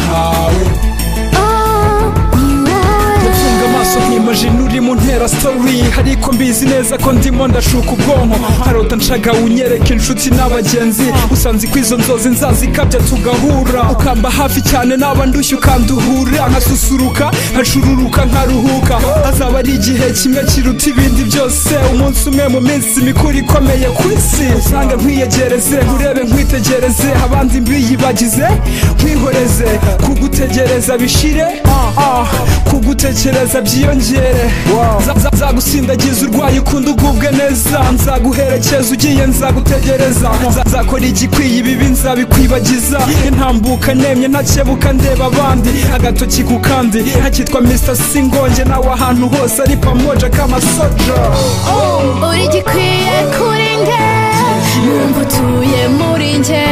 ntawe nkimajina uri mu ntera story ariko mbizi neza ko ndimo ndashuka ubwonko harota nshaga unyereka inshuti n'abagenzi usanze ko izo nzozi nzazikabya tugahura ukamba hafi cyane naba ndushye ukanduhura nkasusuruka nkacururuka nkaruhuka azaba ari igihe kimwe kiruta ibindi byose umunsi umwe mu minsi mikuru ikomeye ku isi usanga nkwiyegereze urebe nkwitegereze abandi mbiyibagize nkwihoreze kugutegereza bishire kugutekereza byiyongere nzagusindagiza urwaye ukunda ugubwe neza nzaguherekeza ugiye nzagutegereza nzakora igikwiye ibibi nzabikwibagiza intambuka nemye ntakebuka ndeba abandi agatoki ku kandi hakitwa Mr. Singonge nawe ahantu hose ari pamoja k'amasoja uri gikwiye kuri nge numva utuye muri nge